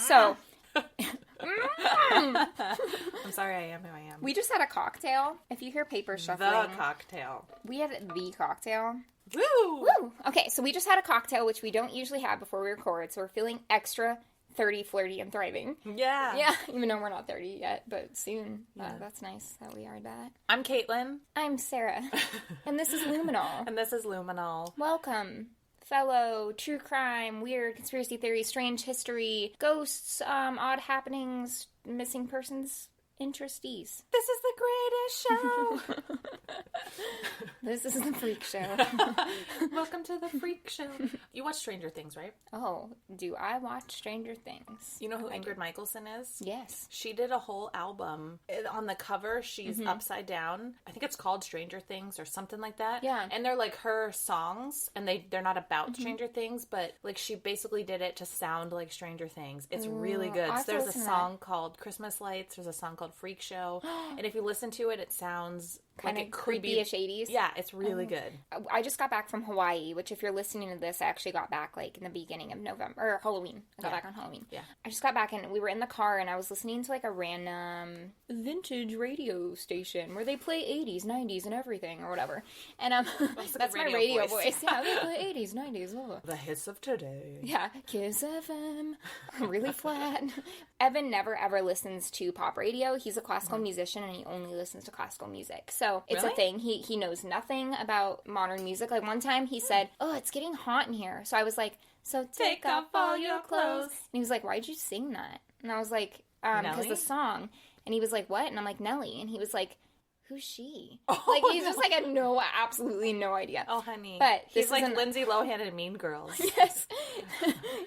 So... I'm sorry, I am who I am. We just had a cocktail. If you hear paper shuffling... The cocktail. We had the cocktail. Woo! Woo! Okay, so we just had a cocktail, which we don't usually have before we record, so we're feeling extra 30, flirty, and thriving. Yeah. Yeah, even though we're not 30 yet, but soon. Yeah. That's nice that we are that. I'm Caitlin. I'm Sarah. And this is Luminol. And this is Luminol. Welcome. Fellow true crime, weird conspiracy theories, strange history, ghosts, odd happenings, missing persons, interestees. This is the greatest show. This is the freak show. Welcome to the freak show. You watch Stranger Things, right? Oh, do I watch Stranger Things? You know who Ingrid Michaelson is? Yes. She did a whole album. On the cover, she's upside down. I think it's called Stranger Things or something like that. Yeah. And they're like her songs, and they're not about Stranger Things, but like she basically did it to sound like Stranger Things. It's really good. So there's a song called Christmas Lights. There's a song called Freak Show. And if you listen to it, it sounds kind like of creepy-ish 80s. Yeah, it's really good. I just got back from Hawaii, which if you're listening to this, I actually got back like in the beginning of November, or Halloween. I got back on Halloween. Yeah. I just got back and we were in the car and I was listening to like a random vintage radio station where they play 80s, 90s and everything or whatever. And that's my radio voice. Yeah, they play 80s, 90s. Oh. The hits of today. Yeah, Kiss FM, really flat. Evan never ever listens to pop radio. He's a classical musician and he only listens to classical music. So it's a thing. He knows nothing about modern music. Like one time he said, "Oh, it's getting hot in here." So I was like, "So take off all your clothes." And he was like, "Why'd you sing that?" And I was like, "Because the song." And he was like, "What?" And I'm like, "Nelly." And he was like, "Who's she?" Like, he's just like, had absolutely no idea. Oh, honey. But he's like Lindsay Lohan in Mean Girls. Yes.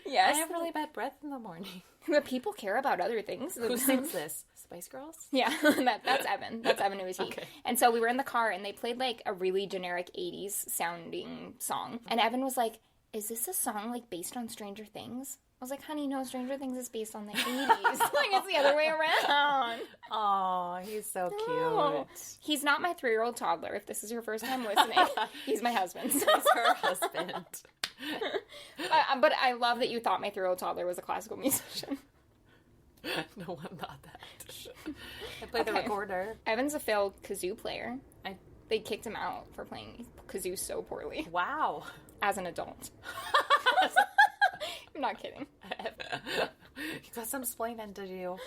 Yes. I have really bad breath in the morning. But people care about other things. Who sings this? Spice Girls? Yeah, that's Evan. That's Evan, who was he. Okay. And so we were in the car, and they played, like, a really generic 80s sounding song. And Evan was like, "Is this a song, like, based on Stranger Things?" I was like, "Honey, no, Stranger Things is based on the 80s. Like, it's the other way around." Oh, he's so cute. No. He's not my 3-year-old toddler, if this is your first time listening. He's my husband. He's her husband. But I love that you thought my 3-year-old toddler was a classical musician. No one thought that. I play the recorder. Evan's a failed kazoo player. They kicked him out for playing kazoo so poorly. Wow. As an adult. I'm not kidding. You got some splaining to do.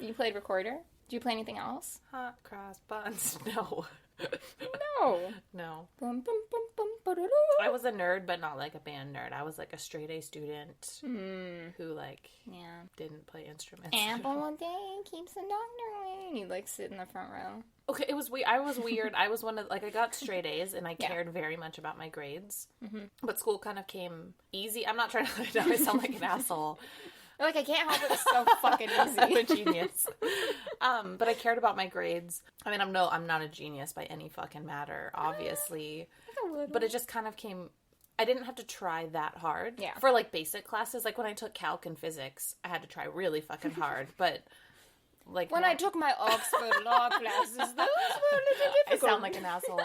You played recorder? Do you play anything else? Hot cross buns. No. No. Bum, bum, bum, bum, ba-da-da. I was a nerd, but not like a band nerd. I was like a straight A student who like didn't play instruments. Apple a day keeps the doctor away. And you'd like sit in the front row. Okay, it was weird. I was weird. I was one of like I got straight A's and I cared very much about my grades. But school kind of came easy. I'm not trying to I sound like an asshole. You're like, I can't help it. It's so fucking easy. I'm a genius. But I cared about my grades. I mean, I'm not a genius by any fucking matter, obviously. But it just kind of came. I didn't have to try that hard. Yeah. For like basic classes, like when I took calc and physics, I had to try really fucking hard. But like when I took my Oxford law classes, those were a little difficult. I sound like an asshole.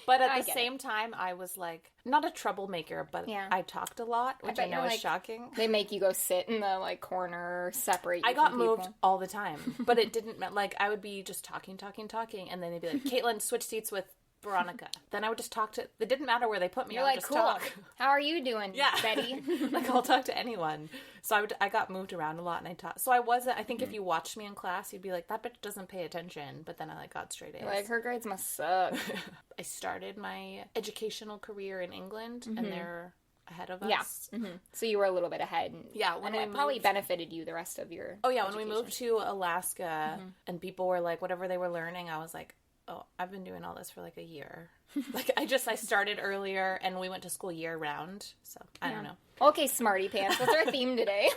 But at the same time, I was like not a troublemaker, but I talked a lot, which I know is shocking. They make you go sit in the like corner, separate you I got from moved people. all the time, but it didn't like I would be just talking, and then they'd be like, "Caitlin, switch seats with Veronica." Then I would just talk to. It didn't matter where they put me. You're I would like, just cool. talk. How are you doing, Betty? Like I'll talk to anyone. So I got moved around a lot, and I taught. So I wasn't. I think if you watched me in class, you'd be like, "That bitch doesn't pay attention." But then I like got straight A's. Like her grades must suck. I started my educational career in England, and they're ahead of us. Yeah. So you were a little bit ahead. Yeah. And it probably benefited you the rest of your education. When we moved to Alaska, and people were like, whatever they were learning, I was like, oh, I've been doing all this for like a year. Like I started earlier and we went to school year round. So I don't know. Okay, smarty pants. What's our theme today?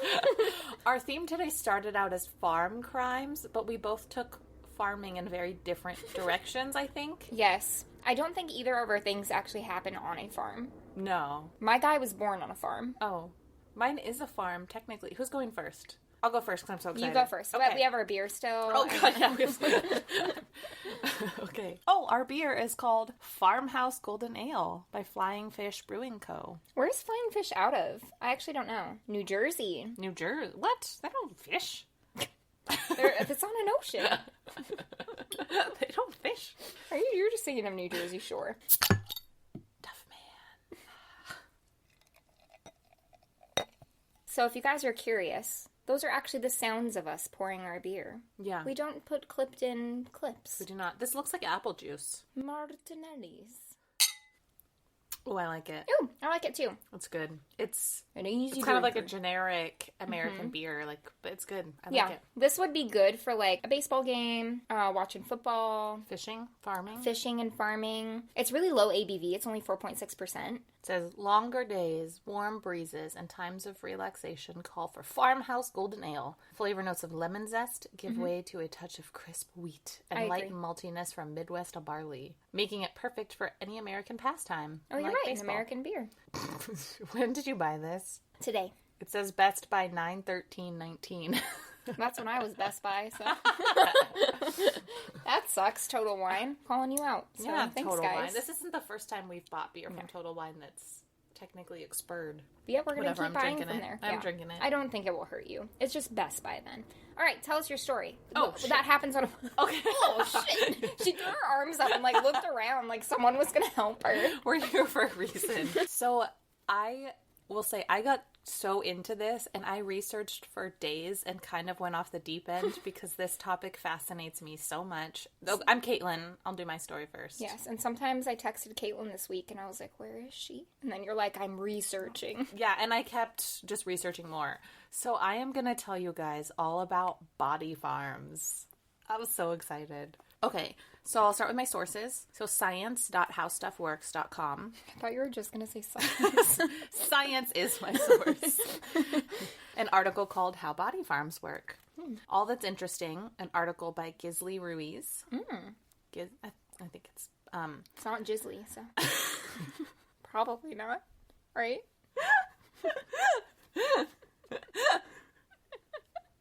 Our theme today started out as farm crimes, but we both took farming in very different directions, I think. Yes. I don't think either of our things actually happen on a farm. No. My guy was born on a farm. Oh. Mine is a farm, technically. Who's going first? I'll go first because I'm so excited. You go first. Okay. But we have our beer still. Oh, God, yeah. We have... Okay. Oh, our beer is called Farmhouse Golden Ale by Flying Fish Brewing Co. Where's Flying Fish out of? I actually don't know. New Jersey. New Jersey? What? They don't fish. It's on an ocean. They don't fish. You're just thinking of New Jersey Shore. Tough man. So if you guys are curious, those are actually the sounds of us pouring our beer. Yeah. We don't put clipped in clips. We do not. This looks like apple juice. Martinelli's. Oh, I like it. Ooh, I like it too. It's good. It's an easy kind of like drinker. a generic American beer, but it's good. I like it. This would be good for like a baseball game, watching football, fishing and farming. It's really low ABV. It's only 4.6%. It says longer days, warm breezes, and times of relaxation call for Farmhouse Golden Ale. Flavor notes of lemon zest give way to a touch of crisp wheat and light maltiness from Midwest barley, making it perfect for any American pastime. Oh, you're right. An American beer. When did you buy this? Today. It says best by 9/13/19. That's when I was Best Buy, so. That sucks, Total Wine. Calling you out. So, yeah, thanks, Total guys. Wine. This isn't the first time we've bought beer from Total Wine that's technically expired. Yeah, we're going to keep buying from there. I'm drinking it. I don't think it will hurt you. It's just Best Buy then. All right, tell us your story. Oh, shit. That happens on a... Okay. Oh, shit. She threw her arms up and, looked around like someone was going to help her. We're here for a reason. So, I will say I got so into this and I researched for days and kind of went off the deep end because this topic fascinates me so much. I'm Caitlin. I'll do my story first. Yes, and sometimes I texted Caitlin this week and I was like, where is she? And then you're like, I'm researching. Yeah, and I kept just researching more. So I am going to tell you guys all about body farms. I was so excited. Okay, so I'll start with my sources. So science.howstuffworks.com. I thought you were just going to say science. Science is my source. An article called How Body Farms Work. All That's Interesting, an article by Gisli Ruiz. I think it's... It's not Gisli, so... Probably not, right?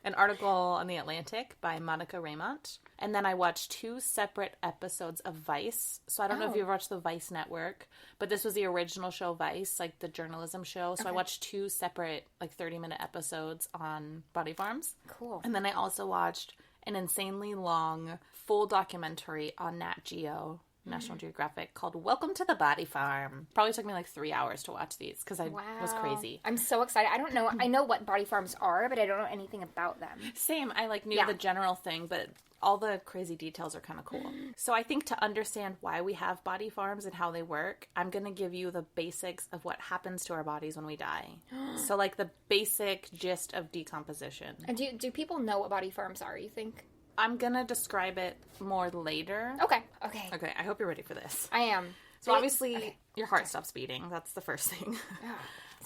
An article on The Atlantic by Monica Raymont. And then I watched 2 separate episodes of Vice. So I don't know if you've watched the Vice network, but this was the original show Vice, like the journalism show. So I watched 2 separate, 30-minute episodes on body farms. Cool. And then I also watched an insanely long, full documentary on Nat Geo, National Geographic, called Welcome to the Body Farm. Probably took me 3 hours to watch these because I was crazy. I'm so excited. I don't know. I know what body farms are, but I don't know anything about them. Same. I knew the general thing, but all the crazy details are kind of cool. So I think to understand why we have body farms and how they work, I'm going to give you the basics of what happens to our bodies when we die. So the basic gist of decomposition. And do people know what body farms are, you think? I'm going to describe it more later. Okay. Okay, I hope you're ready for this. I am. So obviously, your heart stops beating. That's the first thing.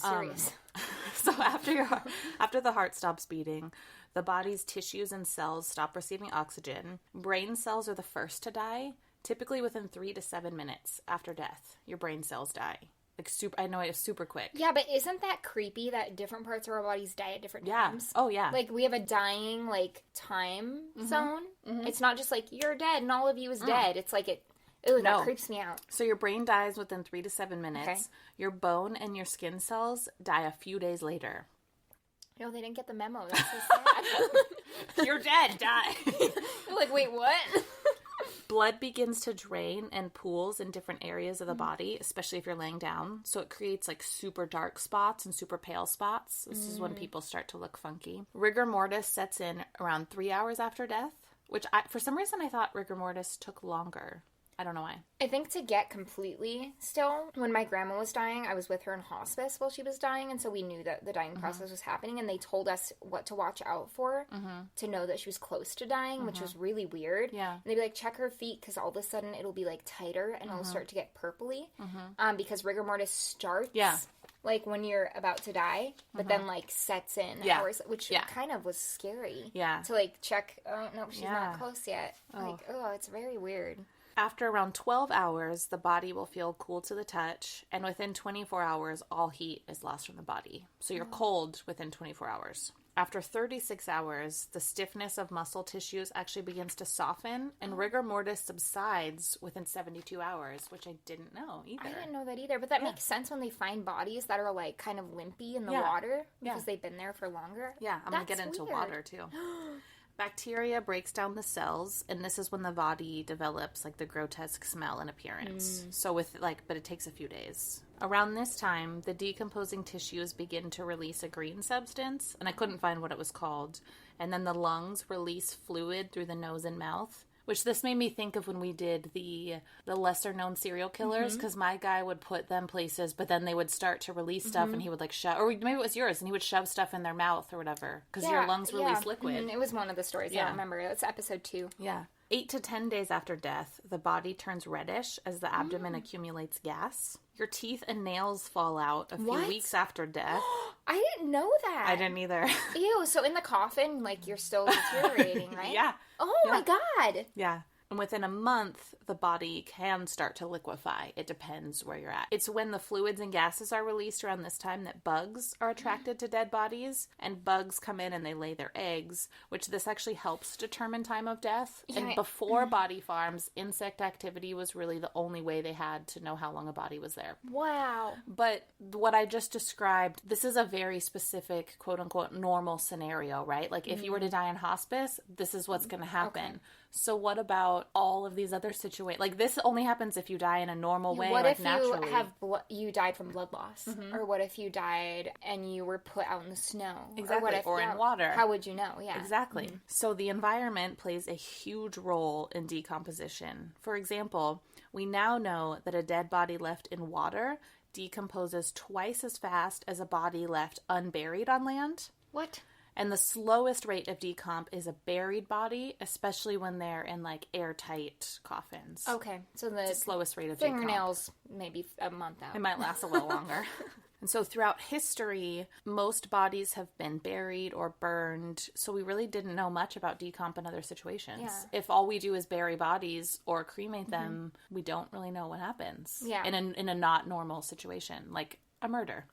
Oh, serious. So after the heart stops beating, the body's tissues and cells stop receiving oxygen. Brain cells are the first to die, typically within 3 to 7 minutes after death. Your brain cells die. I know it's super quick. Yeah, but isn't that creepy that different parts of our bodies die at different times? Oh, yeah. We have a dying, time zone. Mm-hmm. It's not just you're dead and all of you is dead. It's that creeps me out. So your brain dies within 3 to 7 minutes. Okay. Your bone and your skin cells die a few days later. No, they didn't get the memo. That's so sad. You're dead. Die. You're wait, what? Blood begins to drain and pools in different areas of the body, especially if you're laying down. So it creates super dark spots and super pale spots. This is when people start to look funky. Rigor mortis sets in around 3 hours after death, which for some reason I thought rigor mortis took longer. I don't know why. I think to get completely still, when my grandma was dying, I was with her in hospice while she was dying, and so we knew that the dying process was happening, and they told us what to watch out for to know that she was close to dying, which was really weird. Yeah. And they'd be check her feet, because all of a sudden it'll be tighter, and it'll start to get purpley, because rigor mortis starts when you're about to die, but then sets in hours, which kind of was scary. Yeah. To check, oh no, she's not close yet. It's very weird. After around 12 hours, the body will feel cool to the touch, and within 24 hours, all heat is lost from the body. So you're cold within 24 hours. After 36 hours, the stiffness of muscle tissues actually begins to soften, and rigor mortis subsides within 72 hours, which I didn't know either. I didn't know that either, but that makes sense when they find bodies that are, like, kind of limpy in the water because they've been there for longer. Yeah, I'm going to get into water, too. Bacteria breaks down the cells, and this is when the body develops, like, the grotesque smell and appearance. So but it takes a few days. Around this time, the decomposing tissues begin to release a green substance, and I couldn't find what it was called. And then the lungs release fluid through the nose and mouth, which this made me think of when we did the lesser-known serial killers, because my guy would put them places, but then they would start to release stuff, and he would, like, shove, or maybe it was yours, and he would shove stuff in their mouth or whatever, because your lungs release liquid. It was one of the stories, I remember. It's episode 2. Yeah. 8 to 10 days after death, the body turns reddish as the abdomen accumulates gas. Your teeth and nails fall out a few weeks after death. I didn't know that. I didn't either. Ew, so in the coffin, like, you're still deteriorating, right? Yeah. Oh, my God. Yeah. And within a month, the body can start to liquefy. It depends where you're at. It's when the fluids and gases are released around this time that bugs are attracted to dead bodies. And bugs come in and they lay their eggs, which this actually helps determine time of death. Yeah. And before body farms, insect activity was really the only way they had to know how long a body was there. Wow. But what I just described, this is a very specific, quote-unquote, normal scenario, right? Like, if you were to die in hospice, this is what's going to happen. Okay. So what about all of these other situations? Like, this only happens if you die in a normal way, what like, if naturally. You died from blood loss? Or what if you died and you were put out in the snow? Exactly, or in water. How would you know? Yeah. Exactly. So the environment plays a huge role in decomposition. For example, we now know that a dead body left in water decomposes twice as fast as a body left unburied on land. What? And the slowest rate of decomp is a buried body, especially when they're in, like, airtight coffins. Okay. So the slowest rate of fingernails, maybe a month out. It might last a little longer. And so throughout history, most bodies have been buried or burned, so we really didn't know much about decomp in other situations. Yeah. If all we do is bury bodies or cremate them, we don't really know what happens in a not normal situation, like a murder.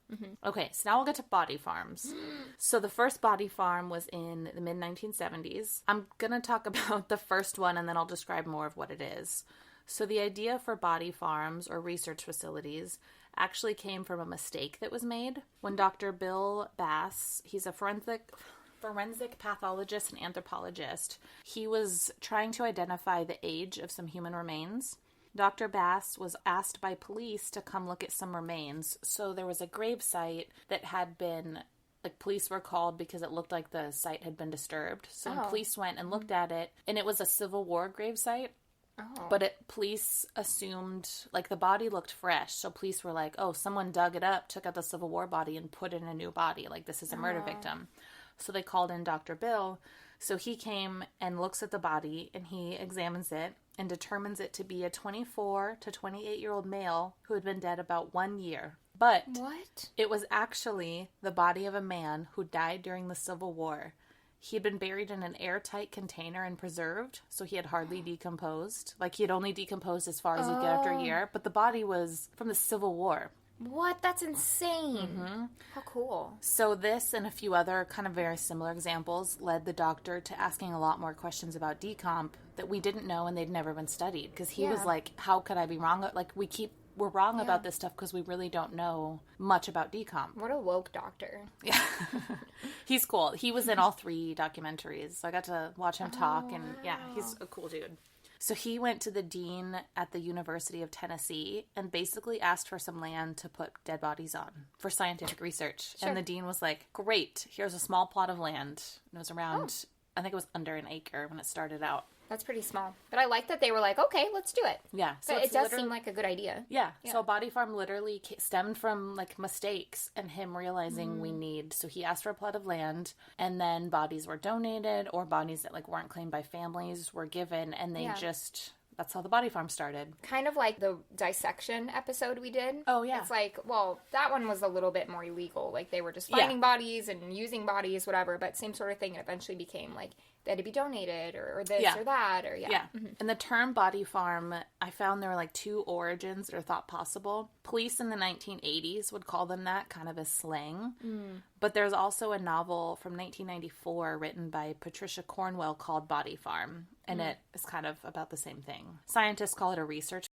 Okay, so now we'll get to body farms. So the first body farm was in the mid-1970s. I'm going to talk about the first one, and then I'll describe more of what it is. So the idea for body farms or research facilities actually came from a mistake that was made when Dr. Bill Bass, he's a forensic pathologist and anthropologist, he was trying to identify the age of some human remains. Dr. Bass was asked by police to come look at some remains. So there was a grave site that had been, like, police were called because it looked like the site had been disturbed. So police went and looked at it, and it was a Civil War grave site. But police assumed, like, the body looked fresh. So police were like, oh, someone dug it up, took out the Civil War body, and put in a new body. Like, this is a murder victim. So they called in Dr. Bill. So he came and looks at the body, and he examines it and determines it to be a 24 to 28-year-old male who had been dead about 1 year. But it was actually the body of a man who died during the Civil War. He had been buried in an airtight container and preserved, so he had hardly decomposed. Like, he had only decomposed as far as he'd get after a year, but the body was from the Civil War. What? That's insane. How cool. So this and a few other kind of very similar examples led the doctor to asking a lot more questions about decomp that we didn't know and they'd never been studied. Because he was like, how could I be wrong? Like, we're wrong about this stuff because we really don't know much about decomp. What a woke doctor. Yeah. He's cool. He was in all 3 documentaries, so I got to watch him talk, and he's a cool dude. So he went to the dean at the University of Tennessee and basically asked for some land to put dead bodies on for scientific research. Sure. And the dean was like, great, here's a small plot of land. And it was around, I think it was under an acre when it started out. That's pretty small. But I like that they were like, okay, let's do it. Yeah. So it does seem like a good idea. Yeah. So a body farm literally stemmed from, like, mistakes and him realizing we need. So he asked for a plot of land, and then bodies were donated, or bodies that, like, weren't claimed by families were given, and they just... That's how the body farm started. Kind of like the dissection episode we did. Oh, yeah. It's like, well, that one was a little bit more illegal. Like, they were just finding bodies and using bodies, whatever, but same sort of thing. It eventually became, like, that it be donated or this or that or And the term body farm, I found there were like 2 origins that are thought possible. Police in the 1980s would call them that, kind of as slang. But there's also a novel from 1994 written by Patricia Cornwell called Body Farm, and it is kind of about the same thing. Scientists call it a research